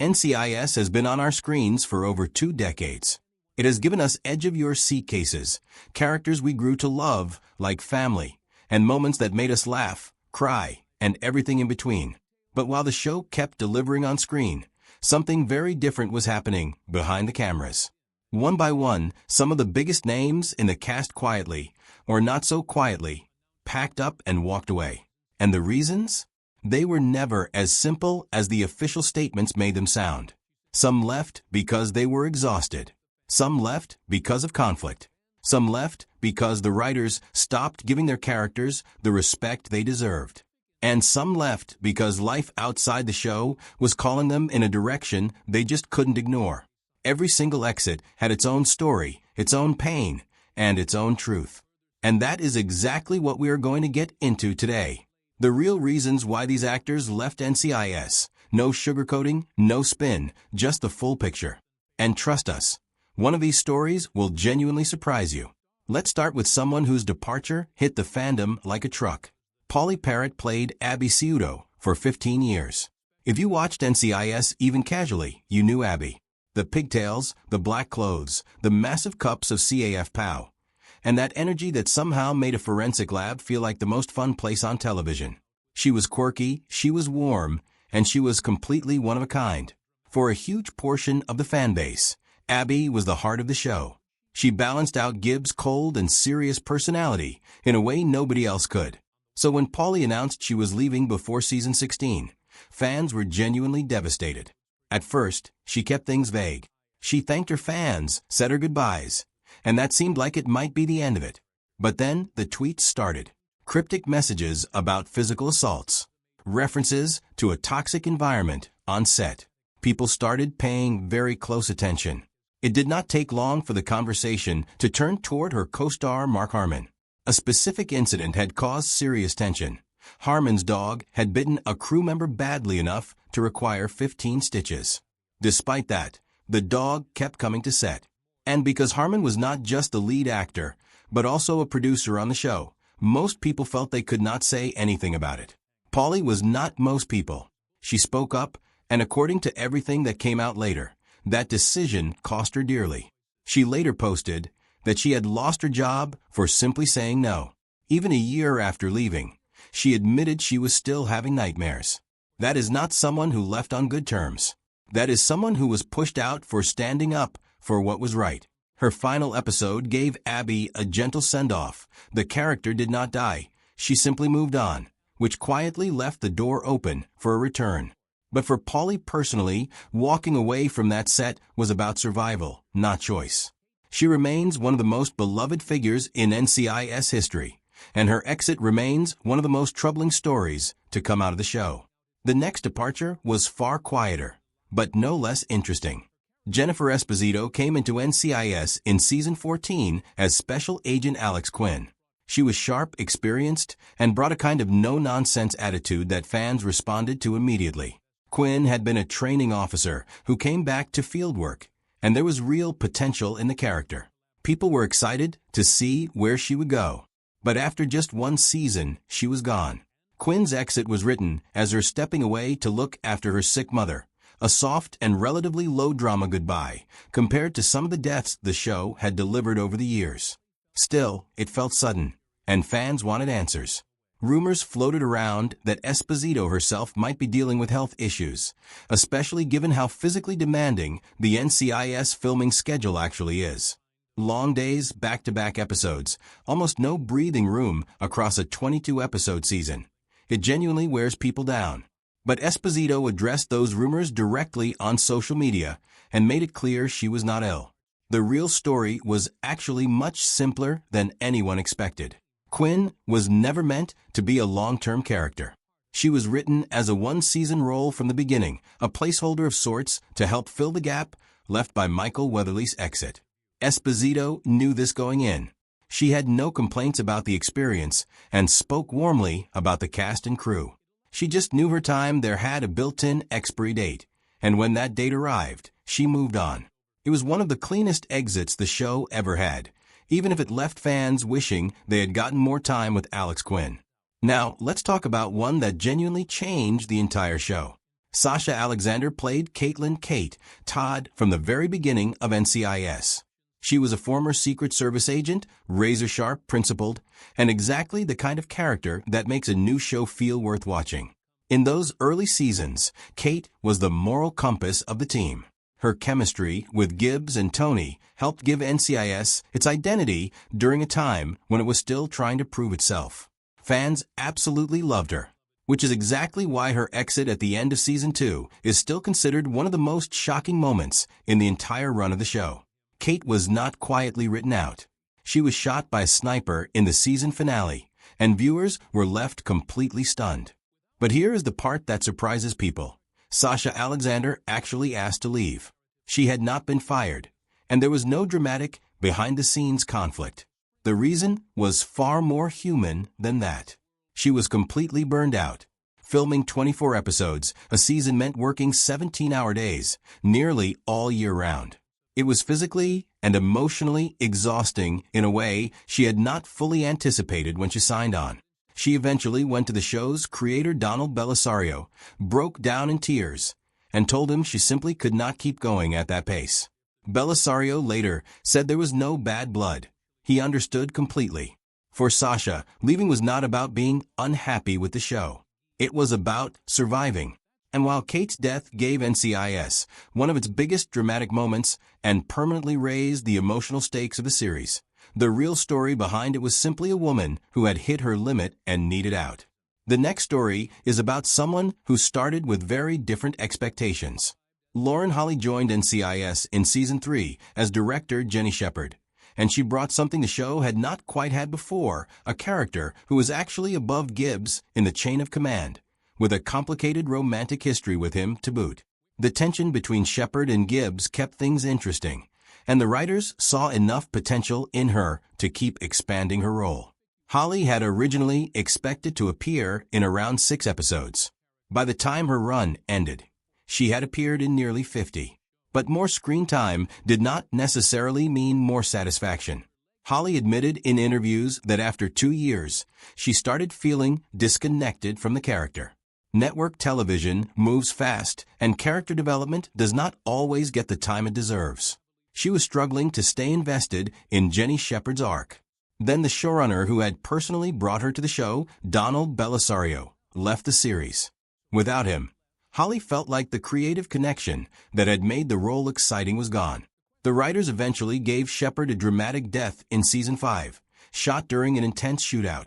NCIS has been on our screens for over 2 decades. It has given us edge-of-your-seat cases, characters we grew to love, like family, and moments that made us laugh, cry, and everything in between. But while the show kept delivering on screen, something very different was happening behind the cameras. One by one, some of the biggest names in the cast quietly, or not so quietly, packed up and walked away. And the reasons? They were never as simple as the official statements made them sound. Some left because they were exhausted. Some left because of conflict. Some left because the writers stopped giving their characters the respect they deserved. And some left because life outside the show was calling them in a direction they just couldn't ignore. Every single exit had its own story, its own pain, and its own truth. And that is exactly what we are going to get into today. The real reasons why these actors left NCIS. No sugarcoating, no spin, just the full picture. And trust us, one of these stories will genuinely surprise you. Let's start with someone whose departure hit the fandom like a truck. Perrette played Abby Ciuto for 15 years. If you watched NCIS even casually, you knew Abby. The pigtails, the black clothes, the massive cups of CAF POW. And that energy that somehow made a forensic lab feel like the most fun place on television. She was quirky, she was warm, and she was completely one of a kind. For a huge portion of the fan base, Abby was the heart of the show. She balanced out Gibbs' cold and serious personality in a way nobody else could. So when Pauley announced she was leaving before season 16, fans were genuinely devastated. At first, she kept things vague. She thanked her fans, said her goodbyes, and that seemed like it might be the end of it. But then the tweets started. Cryptic messages about physical assaults. References to a toxic environment on set. People started paying very close attention. It did not take long for the conversation to turn toward her co-star Harmon. A specific incident had caused serious tension. Harmon's dog had bitten a crew member badly enough to require 15 stitches. Despite that, the dog kept coming to set. And because Harmon was not just the lead actor, but also a producer on the show, most people felt they could not say anything about it. Pauley was not most people. She spoke up, and according to everything that came out later, that decision cost her dearly. She later posted that she had lost her job for simply saying no. Even a year after leaving, she admitted she was still having nightmares. That is not someone who left on good terms. That is someone who was pushed out for standing up for what was right. Her final episode gave Abby a gentle send-off. The character did not die. She simply moved on, which quietly left the door open for a return. But for Pauley personally, walking away from that set was about survival, not choice. She remains one of the most beloved figures in NCIS history, and her exit remains one of the most troubling stories to come out of the show. The next departure was far quieter, but no less interesting. Jennifer Esposito came into NCIS in season 14 as Special Agent Alex Quinn. She was sharp, experienced, and brought a kind of no-nonsense attitude that fans responded to immediately. Quinn had been a training officer who came back to field work, and there was real potential in the character. People were excited to see where she would go. But after just one season, she was gone. Quinn's exit was written as her stepping away to look after her sick mother, a soft and relatively low-drama goodbye compared to some of the deaths the show had delivered over the years. Still, it felt sudden, and fans wanted answers. Rumors floated around that Esposito herself might be dealing with health issues, especially given how physically demanding the NCIS filming schedule actually is. Long days, back-to-back episodes, almost no breathing room across a 22-episode season. It genuinely wears people down. But Esposito addressed those rumors directly on social media and made it clear she was not ill. The real story was actually much simpler than anyone expected. Quinn was never meant to be a long-term character. She was written as a one-season role from the beginning, a placeholder of sorts to help fill the gap left by Michael Weatherly's exit. Esposito knew this going in. She had no complaints about the experience and spoke warmly about the cast and crew. She just knew her time there had a built-in expiry date, and when that date arrived, she moved on. It was one of the cleanest exits the show ever had, even if it left fans wishing they had gotten more time with Alex Quinn. Now, let's talk about one that genuinely changed the entire show. Sasha Alexander played Caitlin Kate Todd from the very beginning of NCIS. She was a former Secret Service agent, razor-sharp, principled, and exactly the kind of character that makes a new show feel worth watching. In those early seasons, Kate was the moral compass of the team. Her chemistry with Gibbs and Tony helped give NCIS its identity during a time when it was still trying to prove itself. Fans absolutely loved her, which is exactly why her exit at the end of Season 2 is still considered one of the most shocking moments in the entire run of the show. Kate was not quietly written out. She was shot by a sniper in the season finale, and viewers were left completely stunned. But here is the part that surprises people. Sasha Alexander actually asked to leave. She had not been fired, and there was no dramatic, behind-the-scenes conflict. The reason was far more human than that. She was completely burned out. Filming 24 episodes a season meant working 17-hour days, nearly all year round. It was physically and emotionally exhausting in a way she had not fully anticipated when she signed on. She eventually went to the show's creator Donald Bellisario, broke down in tears, and told him she simply could not keep going at that pace. Bellisario later said there was no bad blood. He understood completely. For Sasha, leaving was not about being unhappy with the show. It was about surviving. And while Kate's death gave NCIS one of its biggest dramatic moments and permanently raised the emotional stakes of the series, the real story behind it was simply a woman who had hit her limit and needed out. The next story is about someone who started with very different expectations. Lauren Holly joined NCIS in Season 3 as director Jenny Shepard, and she brought something the show had not quite had before, a character who was actually above Gibbs in the chain of command, with a complicated romantic history with him to boot. The tension between Shepard and Gibbs kept things interesting, and the writers saw enough potential in her to keep expanding her role. Holly had originally expected to appear in around 6 episodes. By the time her run ended, she had appeared in nearly 50. But more screen time did not necessarily mean more satisfaction. Holly admitted in interviews that after 2 years, she started feeling disconnected from the character. Network television moves fast, and character development does not always get the time it deserves. She was struggling to stay invested in Jenny Shepard's arc. Then the showrunner who had personally brought her to the show, Donald Bellisario, left the series. Without him, Holly felt like the creative connection that had made the role exciting was gone. The writers eventually gave Shepard a dramatic death in Season 5, shot during an intense shootout,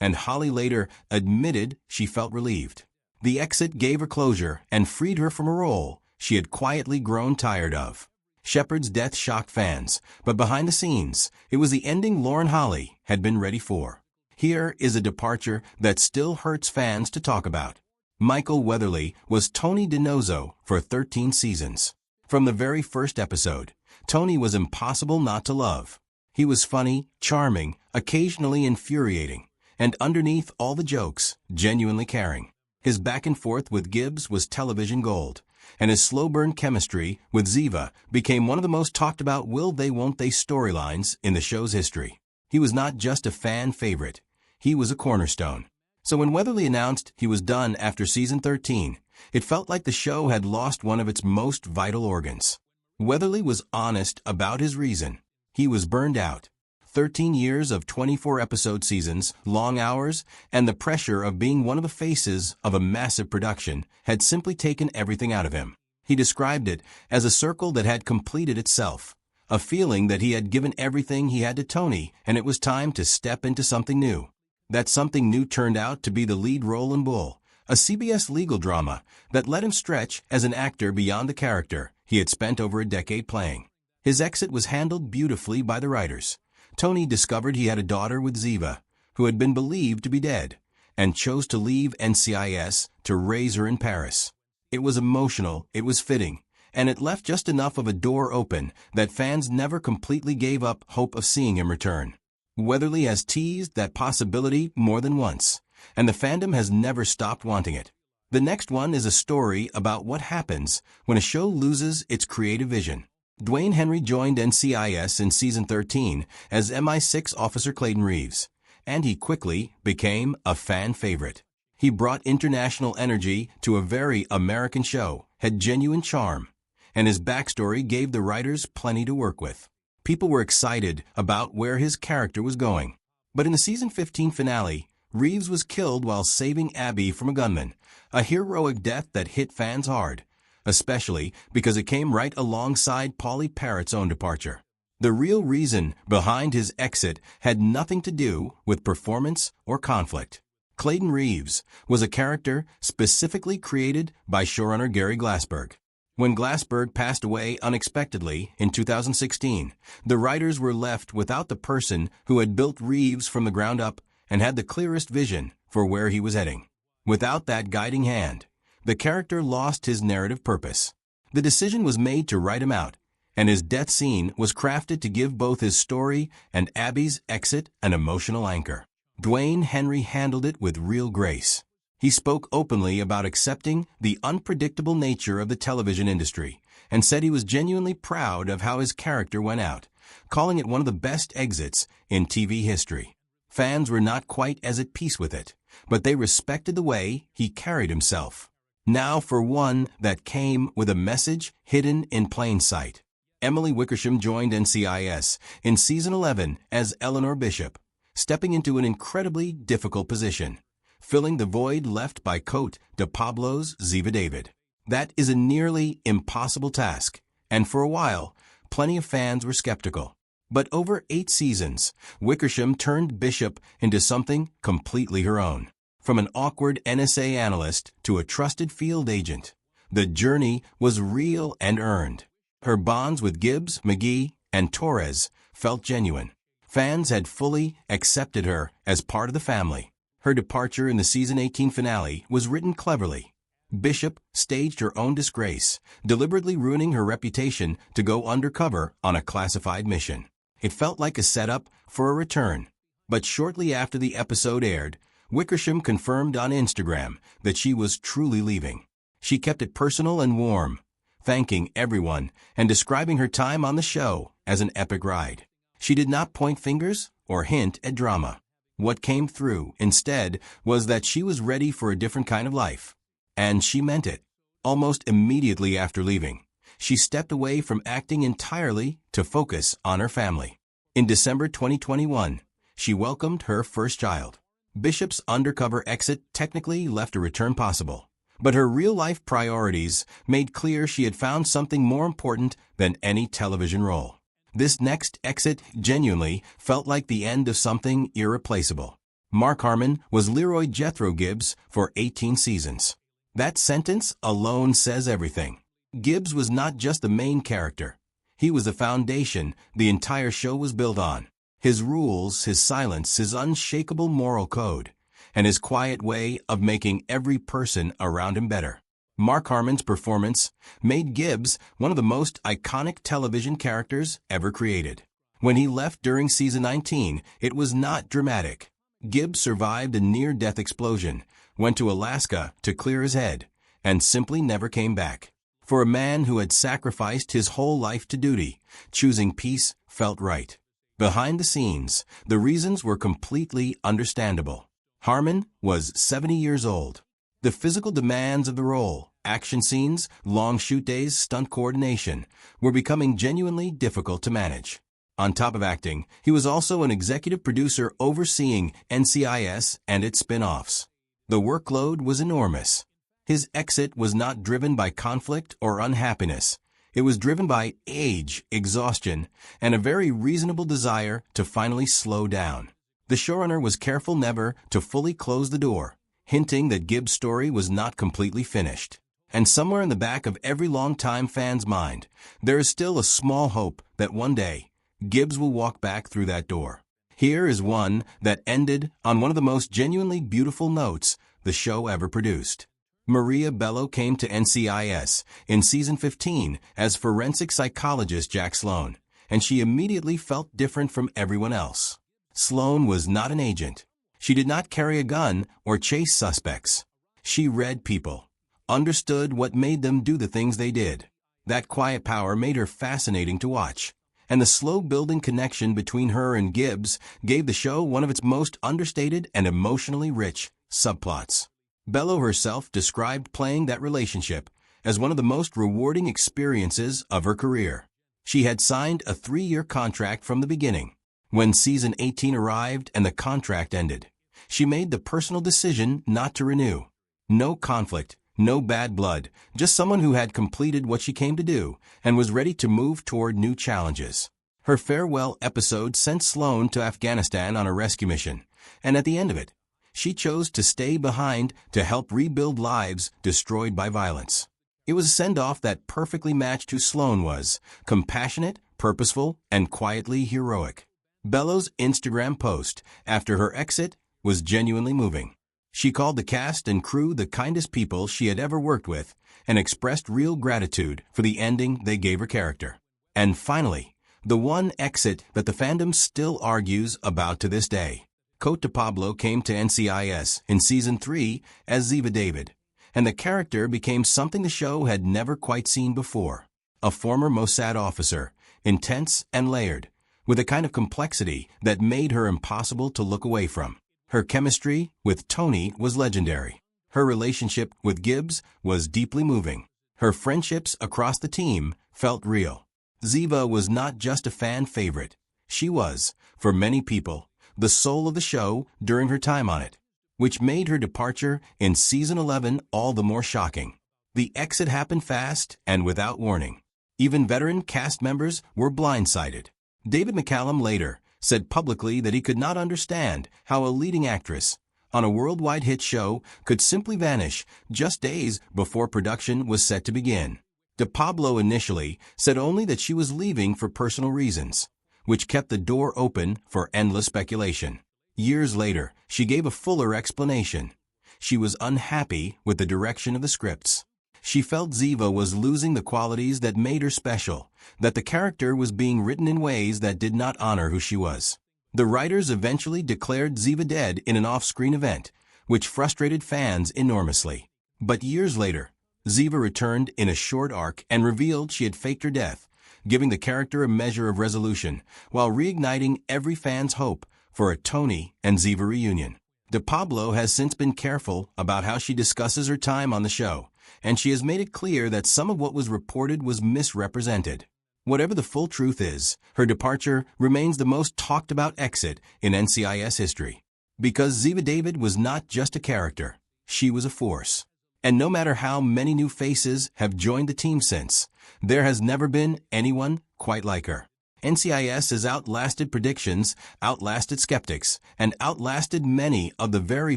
and Holly later admitted she felt relieved. The exit gave her closure and freed her from a role she had quietly grown tired of. Shepard's death shocked fans, but behind the scenes, it was the ending Lauren Holly had been ready for. Here is a departure that still hurts fans to talk about. Michael Weatherly was Tony DiNozzo for 13 seasons. From the very first episode, Tony was impossible not to love. He was funny, charming, occasionally infuriating, and underneath all the jokes, genuinely caring. His back and forth with Gibbs was television gold, and his slow-burn chemistry with Ziva became one of the most talked-about will-they-won't-they storylines in the show's history. He was not just a fan favorite, he was a cornerstone. So when Weatherly announced he was done after Season 13, it felt like the show had lost one of its most vital organs. Weatherly was honest about his reason. He was burned out. 13 years of 24-episode seasons, long hours, and the pressure of being one of the faces of a massive production had simply taken everything out of him. He described it as a circle that had completed itself, a feeling that he had given everything he had to Tony, and it was time to step into something new. That something new turned out to be the lead role in Bull, a CBS legal drama that let him stretch as an actor beyond the character he had spent over a decade playing. His exit was handled beautifully by the writers. Tony discovered he had a daughter with Ziva, who had been believed to be dead, and chose to leave NCIS to raise her in Paris. It was emotional, it was fitting, and it left just enough of a door open that fans never completely gave up hope of seeing him return. Weatherly has teased that possibility more than once, and the fandom has never stopped wanting it. The next one is a story about what happens when a show loses its creative vision. Dwayne Henry joined NCIS in Season 13 as MI6 Officer Clayton Reeves, and he quickly became a fan favorite. He brought international energy to a very American show, had genuine charm, and his backstory gave the writers plenty to work with. People were excited about where his character was going. But in the season 15 finale, Reeves was killed while saving Abby from a gunman, a heroic death that hit fans hard, especially because it came right alongside Perrette's own departure. The real reason behind his exit had nothing to do with performance or conflict. Clayton Reeves was a character specifically created by showrunner Gary Glassberg. When Glassberg passed away unexpectedly in 2016, the writers were left without the person who had built Reeves from the ground up and had the clearest vision for where he was heading. Without that guiding hand, the character lost his narrative purpose. The decision was made to write him out, and his death scene was crafted to give both his story and Abby's exit an emotional anchor. Dwayne Henry handled it with real grace. He spoke openly about accepting the unpredictable nature of the television industry and said he was genuinely proud of how his character went out, calling it one of the best exits in TV history. Fans were not quite as at peace with it, but they respected the way he carried himself. Now for one that came with a message hidden in plain sight. Emily Wickersham joined NCIS in Season 11 as Eleanor Bishop, stepping into an incredibly difficult position, filling the void left by Cote de Pablo's Ziva David. That is a nearly impossible task, and for a while, plenty of fans were skeptical. But over 8 seasons, Wickersham turned Bishop into something completely her own. From an awkward NSA analyst to a trusted field agent, the journey was real and earned. Her bonds with Gibbs, McGee, and Torres felt genuine. Fans had fully accepted her as part of the family. Her departure in the season 18 finale was written cleverly. Bishop staged her own disgrace, deliberately ruining her reputation to go undercover on a classified mission. It felt like a setup for a return. But shortly after the episode aired, Wickersham confirmed on Instagram that she was truly leaving. She kept it personal and warm, thanking everyone and describing her time on the show as an epic ride. She did not point fingers or hint at drama. What came through, instead, was that she was ready for a different kind of life. And she meant it. Almost immediately after leaving, she stepped away from acting entirely to focus on her family. In December 2021, she welcomed her first child. Bishop's undercover exit technically left a return possible, but her real-life priorities made clear she had found something more important than any television role. This next exit genuinely felt like the end of something irreplaceable. Mark Harmon was Leroy Jethro Gibbs for 18 seasons. That sentence alone says everything. Gibbs was not just the main character. He was the foundation the entire show was built on. His rules, his silence, his unshakable moral code, and his quiet way of making every person around him better. Mark Harmon's performance made Gibbs one of the most iconic television characters ever created. When he left during season 19, it was not dramatic. Gibbs survived a near-death explosion, went to Alaska to clear his head, and simply never came back. For a man who had sacrificed his whole life to duty, choosing peace felt right. Behind the scenes, the reasons were completely understandable. Harmon was 70 years old. The physical demands of the role, action scenes, long shoot days, stunt coordination, were becoming genuinely difficult to manage. On top of acting, he was also an executive producer overseeing NCIS and its spin-offs. The workload was enormous. His exit was not driven by conflict or unhappiness. It was driven by age, exhaustion, and a very reasonable desire to finally slow down. The showrunner was careful never to fully close the door, hinting that Gibbs' story was not completely finished. And somewhere in the back of every longtime fan's mind, there is still a small hope that one day, Gibbs will walk back through that door. Here is one that ended on one of the most genuinely beautiful notes the show ever produced. Maria Bello came to NCIS in season 15 as forensic psychologist Jack Sloan, and she immediately felt different from everyone else. Sloan was not an agent. She did not carry a gun or chase suspects. She read people, understood what made them do the things they did. That quiet power made her fascinating to watch, and the slow-building connection between her and Gibbs gave the show one of its most understated and emotionally rich subplots. Bello herself described playing that relationship as one of the most rewarding experiences of her career. She had signed a 3-year contract from the beginning. When season 18 arrived and the contract ended, she made the personal decision not to renew. No conflict, no bad blood, just someone who had completed what she came to do and was ready to move toward new challenges. Her farewell episode sent Sloane to Afghanistan on a rescue mission, and at the end of it, she chose to stay behind to help rebuild lives destroyed by violence. It was a send-off that perfectly matched who Sloane was: compassionate, purposeful, and quietly heroic. Bello's Instagram post after her exit was genuinely moving. She called the cast and crew the kindest people she had ever worked with and expressed real gratitude for the ending they gave her character. And finally, the one exit that the fandom still argues about to this day. Cote to Pablo came to NCIS in Season 3 as Ziva David, and the character became something the show had never quite seen before. A former Mossad officer, intense and layered, with a kind of complexity that made her impossible to look away from. Her chemistry with Tony was legendary. Her relationship with Gibbs was deeply moving. Her friendships across the team felt real. Ziva was not just a fan favorite. She was, for many people, the soul of the show during her time on it, which made her departure in Season 11 all the more shocking. The exit happened fast and without warning. Even veteran cast members were blindsided. David McCallum later said publicly that he could not understand how a leading actress on a worldwide hit show could simply vanish just days before production was set to begin. De Pablo initially said only that she was leaving for personal reasons, which kept the door open for endless speculation. Years later, she gave a fuller explanation. She was unhappy with the direction of the scripts. She felt Ziva was losing the qualities that made her special, that the character was being written in ways that did not honor who she was. The writers eventually declared Ziva dead in an off-screen event, which frustrated fans enormously. But years later, Ziva returned in a short arc and revealed she had faked her death, giving the character a measure of resolution, while reigniting every fan's hope for a Tony and Ziva reunion. De Pablo has since been careful about how she discusses her time on the show, and she has made it clear that some of what was reported was misrepresented. Whatever the full truth is, her departure remains the most talked about exit in NCIS history. Because Ziva David was not just a character, she was a force. And no matter how many new faces have joined the team since, there has never been anyone quite like her. NCIS has outlasted predictions, outlasted skeptics, and outlasted many of the very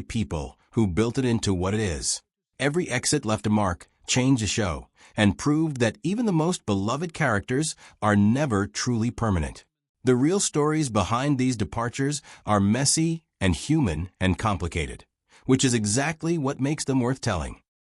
people who built it into what it is. Every exit left a mark, changed the show, and proved that even the most beloved characters are never truly permanent. The real stories behind these departures are messy and human and complicated, which is exactly what makes them worth telling.